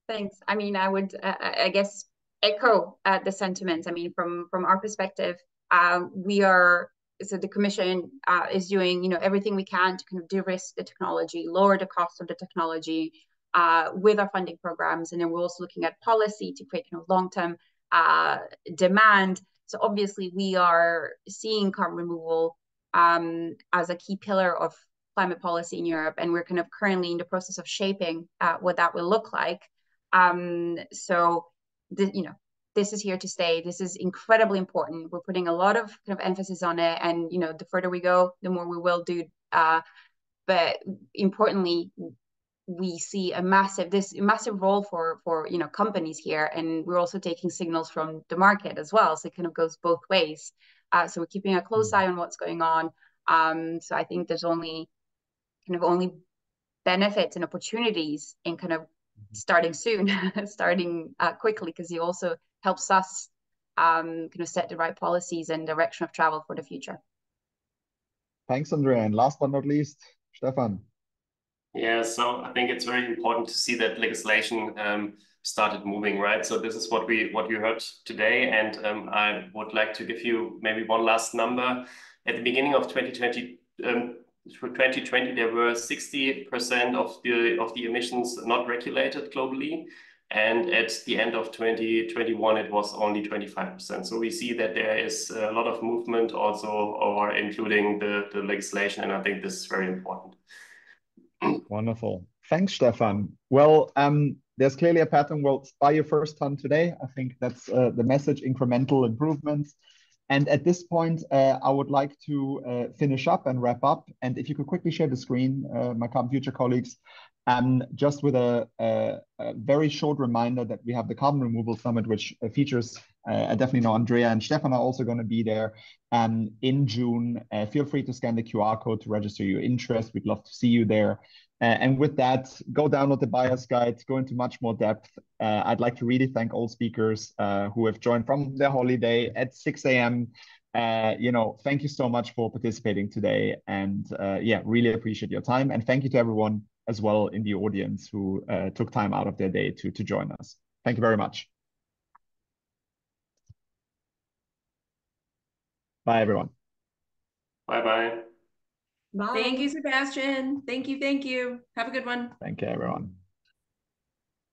Thanks. I mean, I would, I guess, echo the sentiments. I mean, from our perspective, the Commission is doing, everything we can to kind of de-risk the technology, lower the cost of the technology with our funding programs. And then we're also looking at policy to create long-term demand. So obviously we are seeing carbon removal as a key pillar of climate policy in Europe, and we're kind of currently in the process of shaping what that will look like. This is here to stay. This is incredibly important. We're putting a lot of kind of emphasis on it, and the further we go, the more we will do. But importantly, we see a massive role for companies here, and we're also taking signals from the market as well. So it kind of goes both ways. So we're keeping a close eye on what's going on. So I think there's only benefits and opportunities in kind of starting soon, starting quickly, because it also helps us kind of set the right policies and direction of travel for the future. Thanks, Andrea. And last but not least, Stefan. Yeah, so I think it's very important to see that legislation started moving, right? So this is what we heard today, and I would like to give you maybe one last number. At the beginning of 2020, there were 60% of the emissions not regulated globally, and at the end of 2021, it was only 25%. So we see that there is a lot of movement also, or including the legislation, and I think this is very important. Wonderful. Thanks, Stefan. Well, there's clearly a pattern. Well, buy your first ton today. I think that's the message, incremental improvements. And at this point, I would like to finish up and wrap up. And if you could quickly share the screen, my Carbonfuture colleagues, just with a very short reminder that we have the Carbon Removal Summit, which features, I definitely know Andrea and Stefan are also going to be there in June. Feel free to scan the QR code to register your interest. We'd love to see you there. And with that, go download the buyer's guide, go into much more depth. I'd like to really thank all speakers who have joined from their holiday at 6 a.m. Thank you so much for participating today. And yeah, really appreciate your time. And thank you to everyone as well in the audience who took time out of their day to join us. Thank you very much. Bye, everyone. Bye-bye. Bye. Thank you, Sebastian. Thank you. Have a good one. Thank you, everyone.